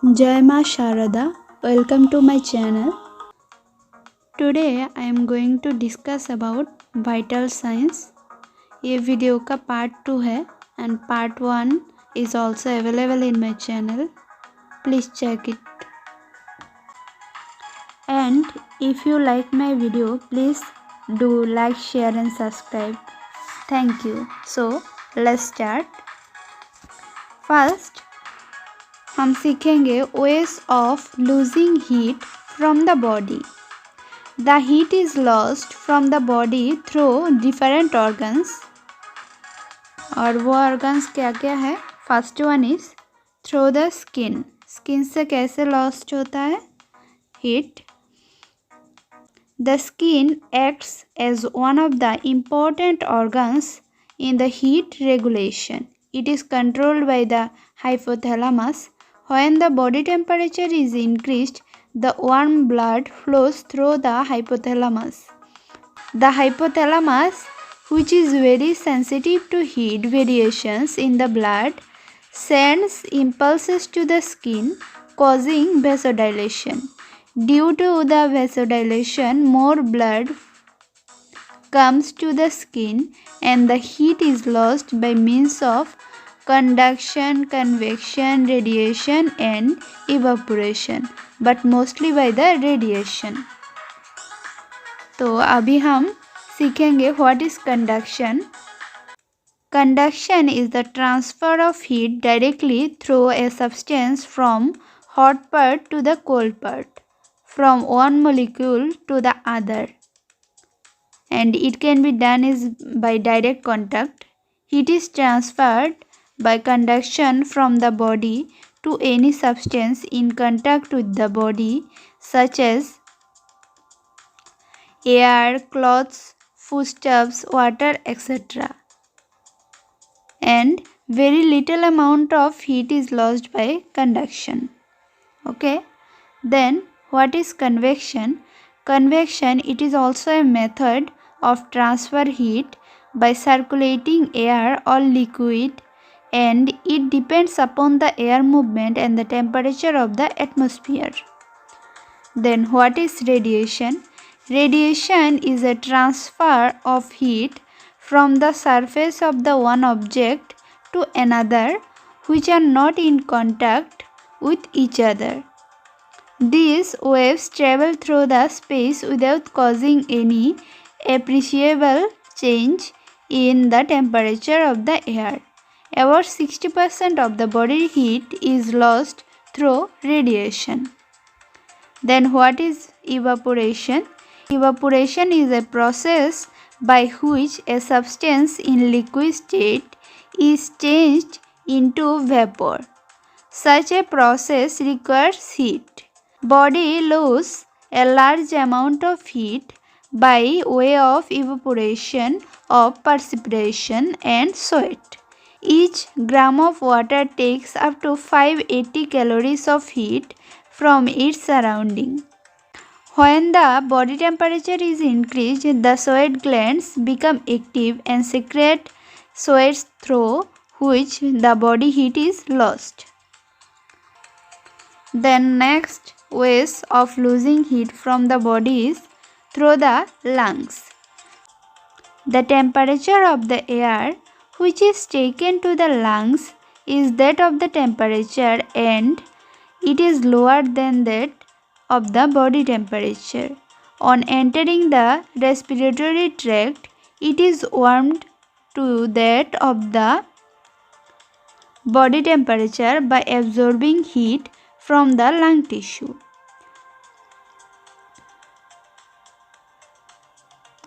Jai Ma Sharada, welcome to my channel. Today I am going to discuss about vital signs. ये video का part 2 है and part 1 is also available in my channel. Please check it. And if you like my video, please do like, share and subscribe. Thank you. So let's start. First, हम सीखेंगे ways of losing heat from the body. The heat is lost from the body through different organs. और वो organs क्या क्या है? First one is through the skin. Skin से कैसे lost होता है heat? The skin acts as one of the important organs in the heat regulation. It is controlled by the hypothalamus. When the body temperature is increased, the warm blood flows through the hypothalamus. The hypothalamus, which is very sensitive to heat variations in the blood, sends impulses to the skin, causing vasodilation. Due to the vasodilation, more blood comes to the skin and the heat is lost by means of conduction, convection, radiation and evaporation, but mostly by the radiation. तो अभी हम सीखेंगे what is conduction. Conduction is the transfer of heat directly through a substance from hot part to the cold part, from one molecule to the other, and it can be done is by direct contact. Heat is transferred by conduction from the body to any substance in contact with the body, such as air, clothes, foodstuffs, water, etc. And very little amount of heat is lost by conduction. Okay. Then what is convection? Convection, it is also a method of transfer heat by circulating air or liquid, and it depends upon the air movement and the temperature of the atmosphere. Then what is radiation? Radiation is a transfer of heat from the surface of the one object to another which are not in contact with each other. These waves travel through the space without causing any appreciable change in the temperature of the air. About 60% of the body heat is lost through radiation. Then what is evaporation? Evaporation is a process by which a substance in liquid state is changed into vapor. Such a process requires heat. Body loses a large amount of heat by way of evaporation of perspiration and sweat. Each gram of water takes up to 580 calories of heat from its surrounding. When the body temperature is increased, the sweat glands become active and secrete sweat through which the body heat is lost. Then next ways of losing heat from the body is through the lungs. The temperature of the air which is taken to the lungs is that of the temperature, and it is lower than that of the body temperature. On entering the respiratory tract, it is warmed to that of the body temperature by absorbing heat from the lung tissue.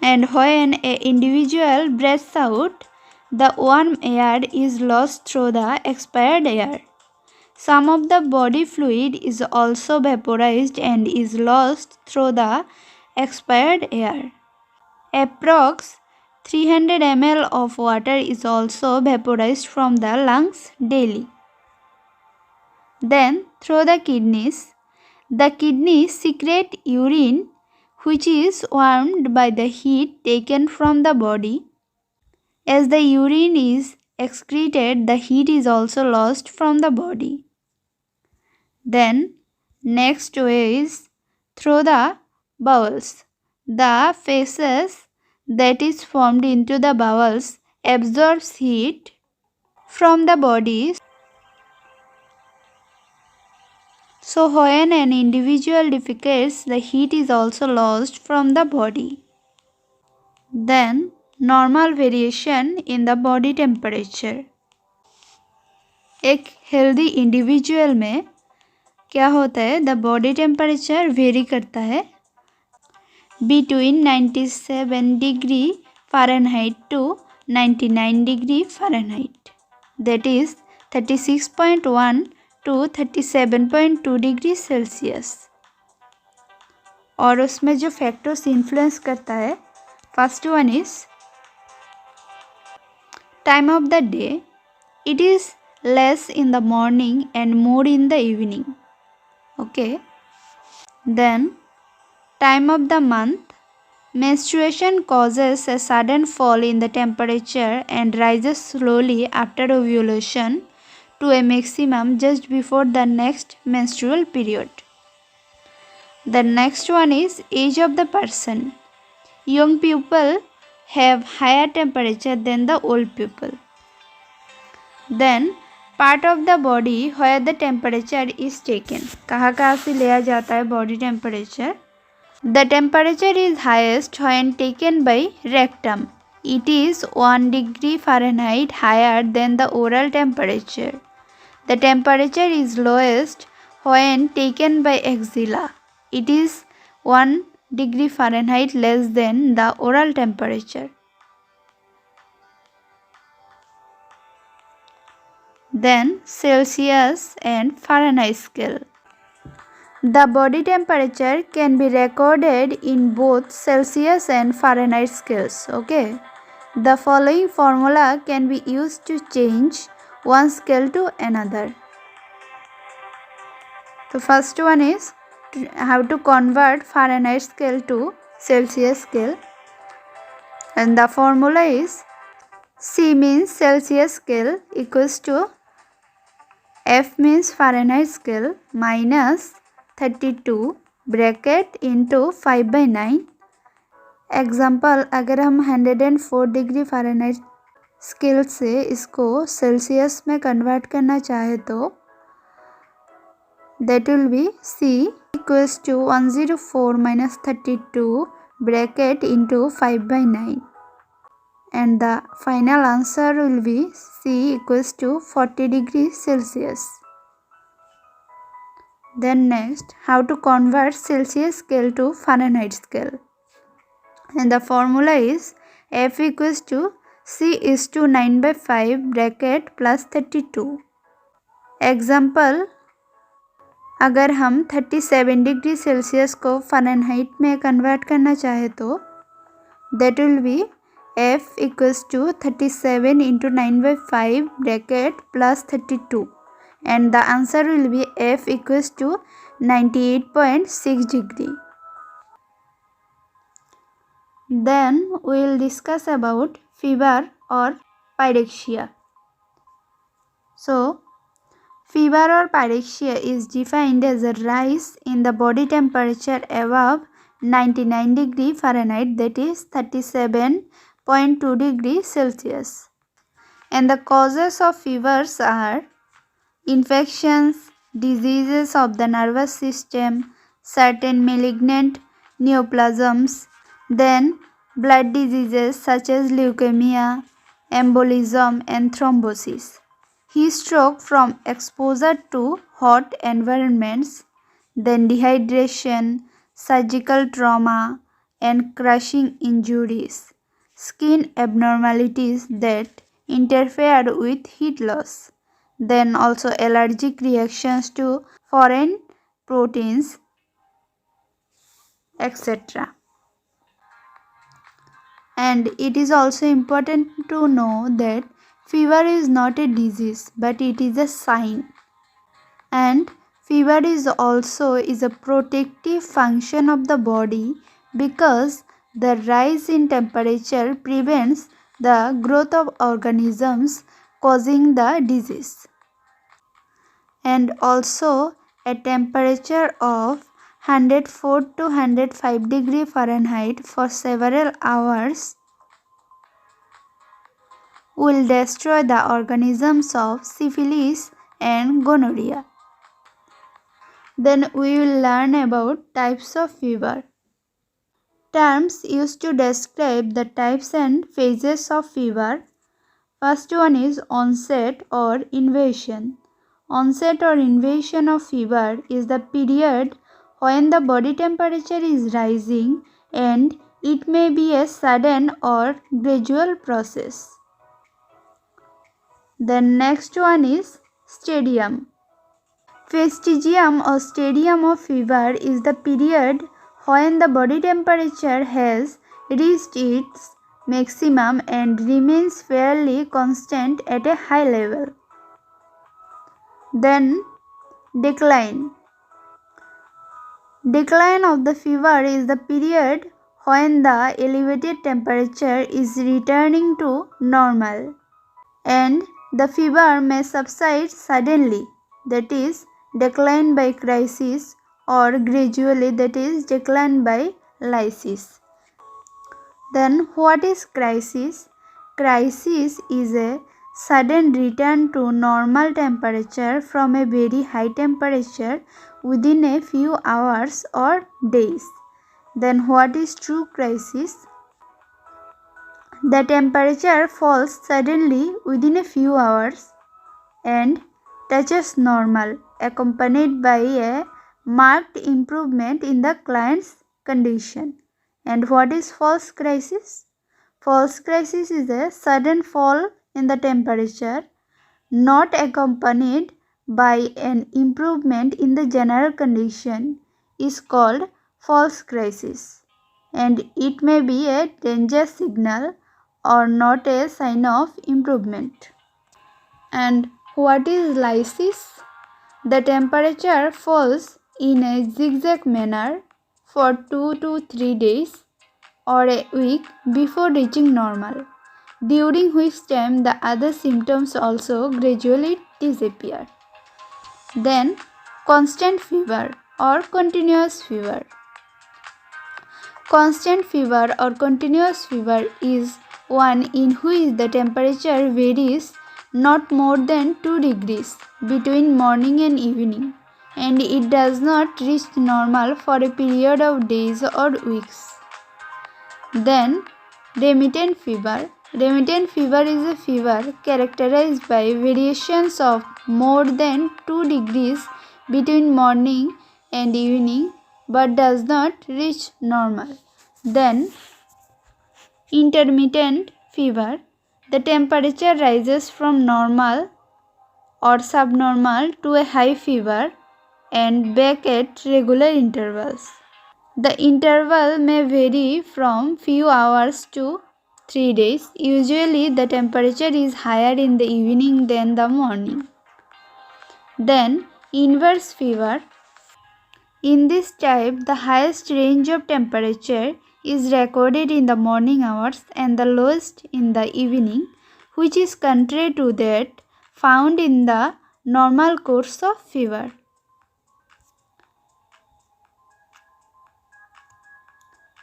And when an individual breathes out, the warm air is lost through the expired air. Some of the body fluid is also vaporized and is lost through the expired air. Approx 300 ml of water is also vaporized from the lungs daily. Then through the kidneys secrete urine which is warmed by the heat taken from the body. As the urine is excreted, the heat is also lost from the body. Then next way is through the bowels. The feces that is formed into the bowels absorbs heat from the body. So when an individual defecates, the heat is also lost from the body. Then normal variation in the body temperature. एक healthy individual में क्या होता है, the body temperature vary करता है between 97 degree Fahrenheit to 99 degree Fahrenheit, that is 36.1 to 37.2 degree Celsius. और उसमें जो फैक्टर्स इन्फ्लुएंस करता है, first one is time of the day. It is less in the morning and more in the evening. Okay. Then time of the month. Menstruation causes a sudden fall in the temperature and rises slowly after ovulation to a maximum just before the next menstrual period. The next one is age of the person. Young people have higher temperature than the old people. Then part of the body where the temperature is taken. कहाँ कहाँ से लिया जाता है body temperature. The temperature is highest when taken by rectum. It is 1 degree Fahrenheit higher than the oral temperature. The temperature is lowest when taken by axilla. It is 1 degree Fahrenheit less than the oral temperature. Then Celsius and Fahrenheit scale. The body temperature can be recorded in both Celsius and Fahrenheit scales. Okay. The following formula can be used to change one scale to another. The first one is how to convert Fahrenheit scale to Celsius scale. And the formula is C means Celsius scale equals to F means Fahrenheit scale minus 32 bracket into 5/9. Example, अगर हम 104 degree Fahrenheit scale से इसको Celsius में convert करना चाहे तो that will be C equals to 104 minus 32 bracket into 5/9. And the final answer will be C equals to 40 degrees Celsius. Then next, how to convert Celsius scale to Fahrenheit scale. And the formula is F equals to C is to 9/5 bracket plus 32. Example, अगर हम 37 degree Celsius को Fahrenheit में convert करना चाहे तो that will be F equals to 37 into 9/5 bracket plus 32, and the answer will be F equals to 98.6 degree. Then we will discuss about fever or pyrexia. So fever or pyrexia is defined as a rise in the body temperature above 99 degree Fahrenheit, that is 37.2 degrees Celsius. And the causes of fevers are infections, diseases of the nervous system, certain malignant neoplasms, then blood diseases such as leukemia, embolism and thrombosis. Heat stroke from exposure to hot environments, then dehydration, surgical trauma and crushing injuries, skin abnormalities that interfere with heat loss, then also allergic reactions to foreign proteins, etc. And it is also important to know that fever is not a disease but it is a sign, and fever is also a protective function of the body because the rise in temperature prevents the growth of organisms causing the disease. And also a temperature of 104 to 105 degree Fahrenheit for several hours will destroy the organisms of syphilis and gonorrhea. Then we will learn about types of fever. Terms used to describe the types and phases of fever. First one is onset or invasion. Onset or invasion of fever is the period when the body temperature is rising, and it may be a sudden or gradual process. The next one is stadium. Fastigium or stadium of fever is the period when the body temperature has reached its maximum and remains fairly constant at a high level. Then decline. Decline of the fever is the period when the elevated temperature is returning to normal and the fever may subside suddenly, that is decline by crisis, or gradually, that is decline by lysis. Then what is crisis? Crisis is a sudden return to normal temperature from a very high temperature within a few hours or days. Then what is true crisis? The temperature falls suddenly within a few hours and touches normal, accompanied by a marked improvement in the client's condition. And what is false crisis? False crisis is a sudden fall in the temperature, not accompanied by an improvement in the general condition, is called false crisis, and it may be a danger signal or not a sign of improvement. And what is lysis? The temperature falls in a zigzag manner for 2 to 3 days or a week before reaching normal, during which time the other symptoms also gradually disappear. Then constant fever or continuous fever. Constant fever or continuous fever is one in which the temperature varies not more than 2 degrees between morning and evening, and it does not reach normal for a period of days or weeks. Then remittent fever. Remittent fever is a fever characterized by variations of more than 2 degrees between morning and evening but does not reach normal. Then intermittent fever. The temperature rises from normal or subnormal to a high fever and back at regular intervals. The interval may vary from few hours to 3 days. Usually the temperature is higher in the evening than the morning. Then inverse fever. In this type, the highest range of temperature is recorded in the morning hours and the lowest in the evening, which is contrary to that found in the normal course of fever.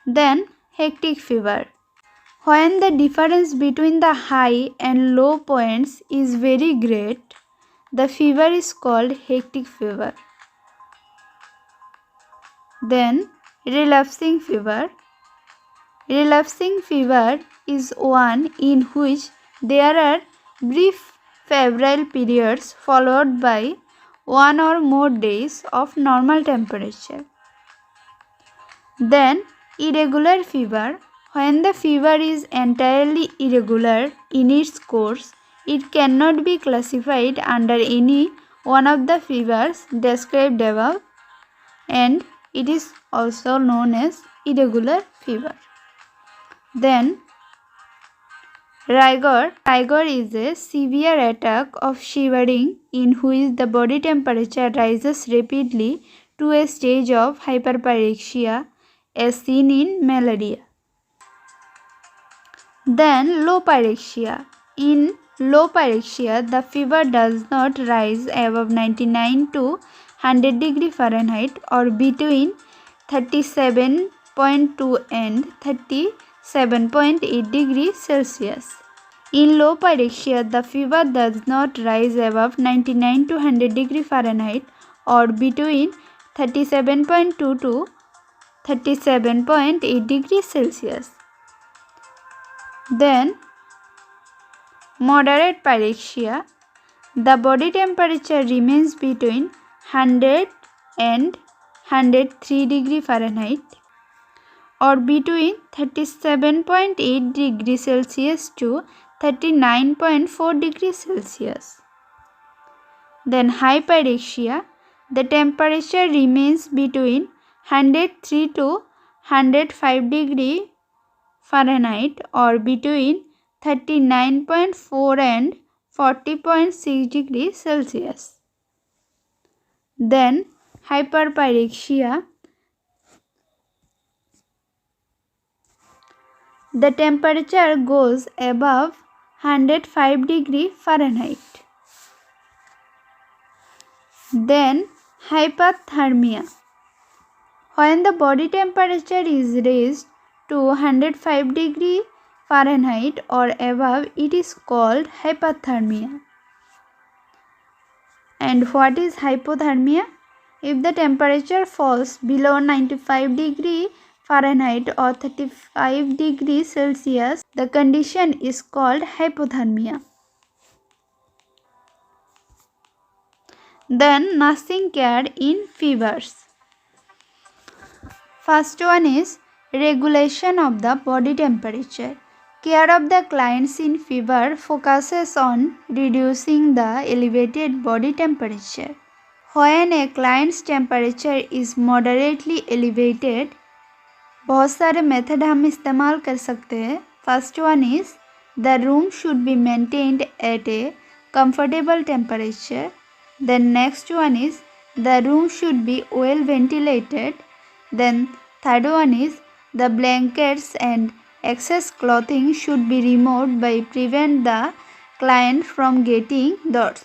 Then hectic fever. When the difference between the high and low points is very great, the fever is called hectic fever. Then relapsing fever. Relapsing fever is one in which there are brief febrile periods followed by 1 or more days of normal temperature. Then irregular fever. When the fever is entirely irregular in its course, it cannot be classified under any one of the fevers described above, and it is also known as irregular fever. Then rigor. Rigor is a severe attack of shivering in which the body temperature rises rapidly to a stage of hyperpyrexia as seen in malaria. Then low pyrexia. In low pyrexia, the fever does not rise above 99 to 100 degree Fahrenheit or between 37.2 and 37.8 degrees Celsius. In low pyrexia, the fever does not rise above 99 to 100 degree Fahrenheit or between 37.2 to 37.8 degrees Celsius. Then, moderate pyrexia, the body temperature remains between 100 and 103 degree Fahrenheit or between 37.8 degrees Celsius to 39.4 degrees Celsius. Then hypyrexia, the temperature remains between 103 to 105 degree Fahrenheit or between 39.4 and 40.6 degrees Celsius. Then hyperpyrexia, the temperature goes above 105 degree Fahrenheit. Then hypothermia, when the body temperature is raised to 105 degree Fahrenheit or above, it is called hypothermia. And what is hypothermia? If the temperature falls below 95 degree Fahrenheit or 35 degrees Celsius, the condition is called hypothermia. Then nursing care in fevers. First one is regulation of the body temperature. Care of the clients in fever focuses on reducing the elevated body temperature. When a client's temperature is moderately elevated, बहुत सारे method हम इस्तेमाल कर सकते हैं. First one is the room should be maintained eight A comfortable temperature. Then next one is the room should be well ventilated. Then third one is the blankets and excess clothing should be removed by prevent the client from getting dust.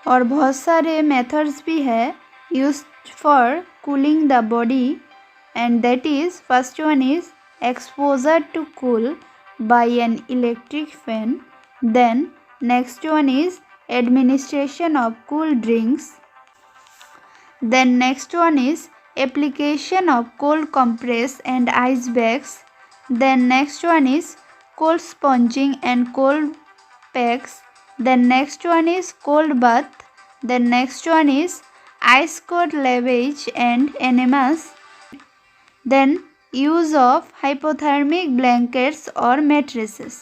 और बहुत सारे methods भी है used for cooling the body, and that is first one is exposure to cool by an electric fan. Then next one is administration of cool drinks. Then next one is application of cold compress and ice bags. Then next one is cold sponging and cold packs. Then next one is cold bath. Then next one is ice cold lavage and enemas. Then use of hypothermic blankets or mattresses.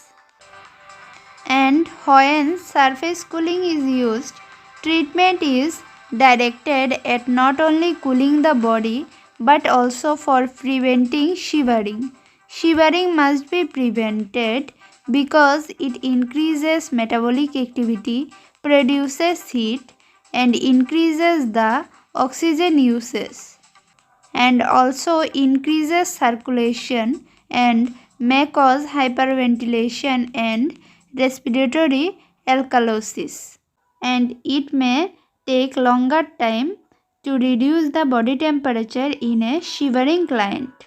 And when surface cooling is used, treatment is directed at not only cooling the body but also for preventing shivering. Shivering must be prevented because it increases metabolic activity, produces heat, and increases the oxygen usage, and also increases circulation and may cause hyperventilation and respiratory alkalosis, and it may take longer time to reduce the body temperature in a shivering client.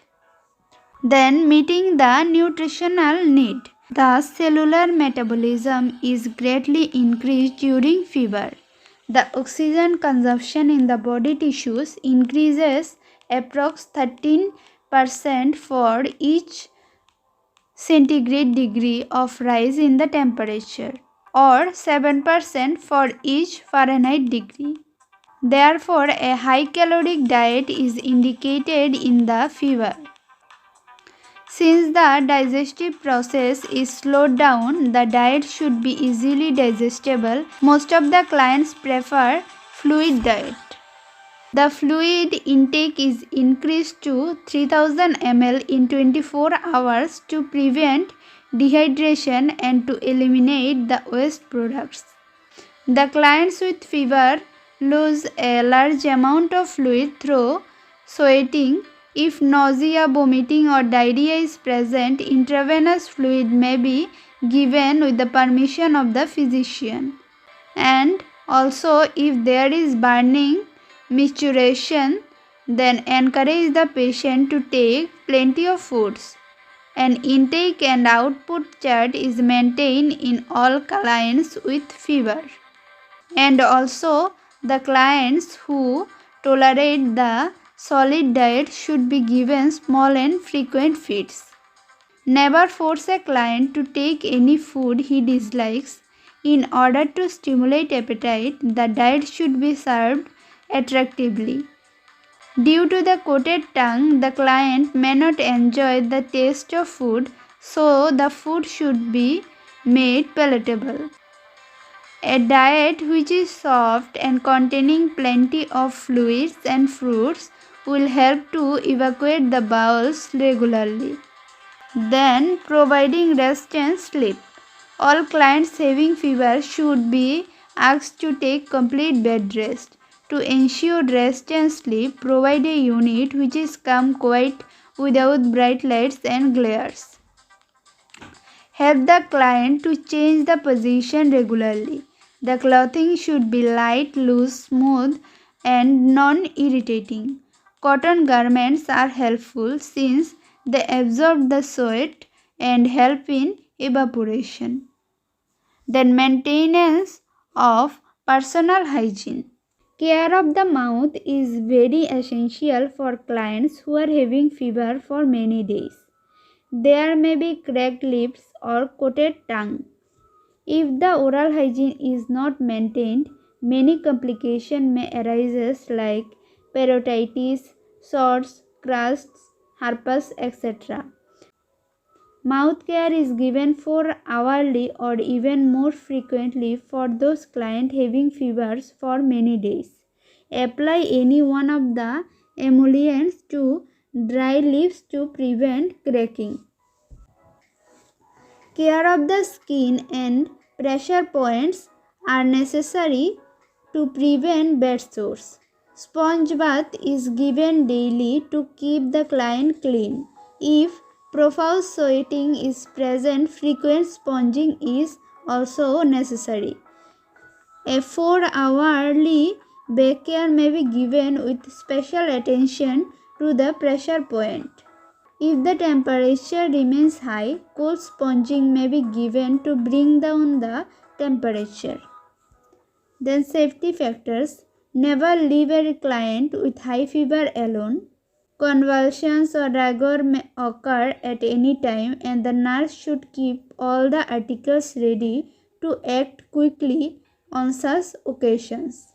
Then meeting the nutritional need. The cellular metabolism is greatly increased during fever. The oxygen consumption in the body tissues increases approx 13% for each centigrade degree of rise in the temperature, or 7% for each Fahrenheit degree. Therefore, a high caloric diet is indicated in the fever. Since the digestive process is slowed down, the diet should be easily digestible. Most of the clients prefer fluid diet. The fluid intake is increased to 3000 ml in 24 hours to prevent dehydration and to eliminate the waste products. The clients with fever lose a large amount of fluid through sweating. If nausea, vomiting or diarrhea is present, intravenous fluid may be given with the permission of the physician. And Also, if there is burning, micturition, then encourage the patient to take plenty of foods. An intake and output chart is maintained in all clients with fever. And also, the clients who tolerate the solid diet should be given small and frequent feeds. Never force a client to take any food he dislikes. In order to stimulate appetite, the diet should be served attractively. Due to the coated tongue, the client may not enjoy the taste of food, so the food should be made palatable. A diet which is soft and containing plenty of fluids and fruits will help to evacuate the bowels regularly. Then, providing rest and sleep. All clients having fever should be asked to take complete bed rest. To ensure rest and sleep, provide a unit which is calm, quiet, without bright lights and glares. Help the client to change the position regularly. The clothing should be light, loose, smooth, and non-irritating. Cotton garments are helpful since they absorb the sweat and help in evaporation. Then maintenance of personal hygiene. Care of the mouth is very essential for clients who are having fever for many days. There may be cracked lips or coated tongue. If the oral hygiene is not maintained, many complications may arise like parotitis, sores, crusts, herpes, etc. Mouth care is given for hourly or even more frequently for those clients having fevers for many days. Apply any one of the emollients to dry lips to prevent cracking. Care of the skin and pressure points are necessary to prevent bed sores. Sponge bath is given daily to keep the client clean. If profuse sweating is present, frequent sponging is also necessary. A 4-hourly back care may be given with special attention to the pressure point. If the temperature remains high, cold sponging may be given to bring down the temperature. Then safety factors. Never leave a client with high fever alone. Convulsions or rigor may occur at any time and the nurse should keep all the articles ready to act quickly on such occasions.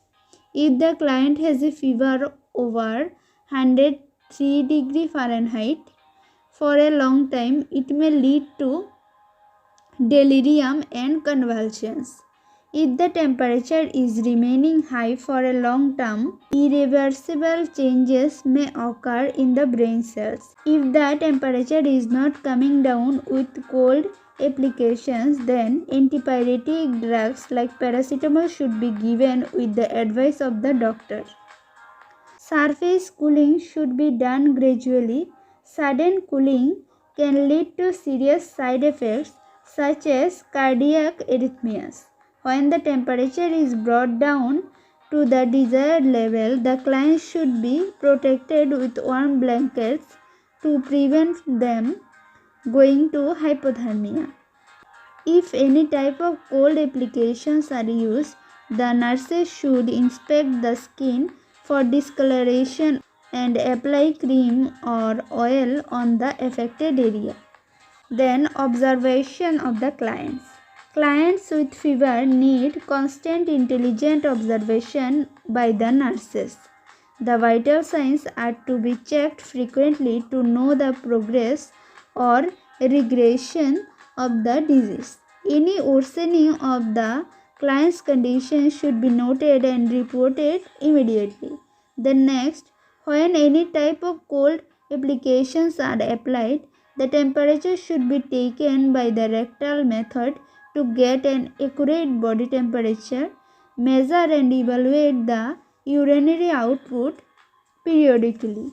If the client has a fever over 103 Fahrenheit for a long time, it may lead to delirium and convulsions. If the temperature is remaining high for a long term, irreversible changes may occur in the brain cells. If the temperature is not coming down with cold applications, then antipyretic drugs like paracetamol should be given with the advice of the doctor. Surface cooling should be done gradually. Sudden cooling can lead to serious side effects such as cardiac arrhythmias. When the temperature is brought down to the desired level, the client should be protected with warm blankets to prevent them going to hypothermia. If any type of cold applications are used, the nurses should inspect the skin for discoloration and apply cream or oil on the affected area. Then observation of the clients. Clients with fever need constant intelligent observation by the nurses. The vital signs are to be checked frequently to know the progress or regression of the disease. Any worsening of the client's condition should be noted and reported immediately. The next, when any type of cold applications are applied, the temperature should be taken by the rectal method to get an accurate body temperature. Measure and evaluate the urinary output periodically.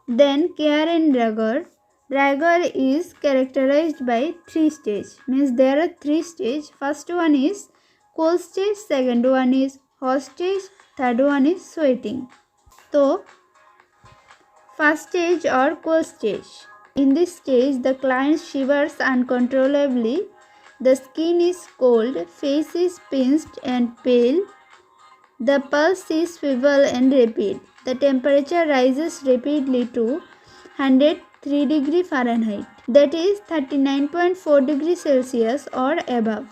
Then care and rigor. Rigor is characterized by three stages. Means there are three stages. First one is cold stage, second one is hot stage, third one is sweating. So, first stage or cold stage. In this stage, the client shivers uncontrollably. The skin is cold, face is pinched and pale. The pulse is feeble and rapid. The temperature rises rapidly to 103 degree Fahrenheit, that is 39.4 degrees Celsius or above.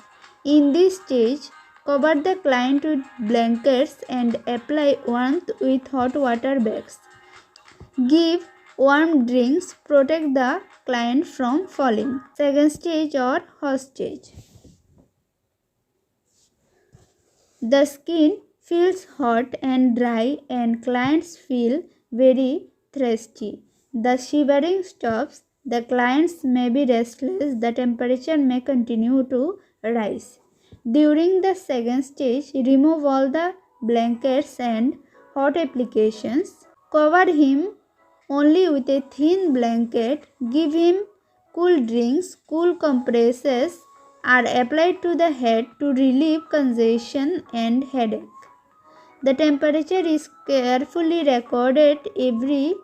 In this stage, cover the client with blankets and apply warmth with hot water bags. Give warm drinks, protect the client from falling. Second stage or hot stage. The skin feels hot and dry and clients feel very thirsty. The shivering stops. The clients may be restless. The temperature may continue to rise. During the second stage, remove all the blankets and hot applications. Cover him only with a thin blanket. Give him cool drinks. Cool compresses are applied to the head to relieve congestion and headache. The temperature is carefully recorded every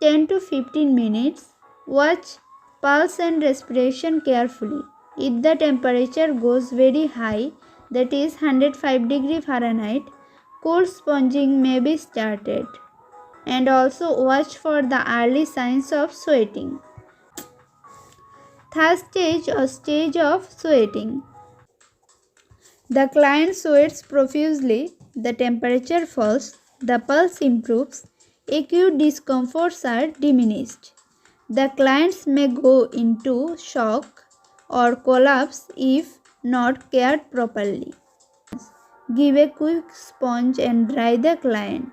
10 to 15 minutes. Watch pulse and respiration carefully. If the temperature goes very high, that is 105 degree Fahrenheit, cold sponging may be started. And also watch for the early signs of sweating. Third stage or stage of sweating. The client sweats profusely, the temperature falls, the pulse improves, acute discomforts are diminished. The clients may go into shock or collapse if not cared properly. Give a quick sponge and dry the client.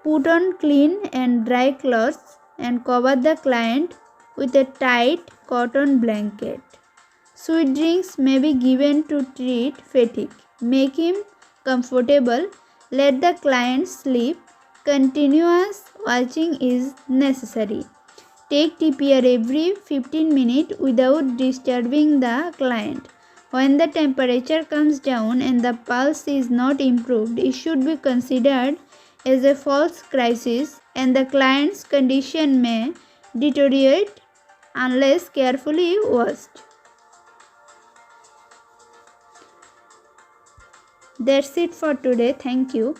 Put on clean and dry cloths and cover the client with a tight cotton blanket. Sweet drinks may be given to treat fatigue. Make him comfortable. Let the client sleep. Continuous watching is necessary. Take TPR every 15 minutes without disturbing the client. When the temperature comes down and the pulse is not improved, it should be considered as a false crisis and the client's condition may deteriorate unless carefully watched. That's it for today. Thank you.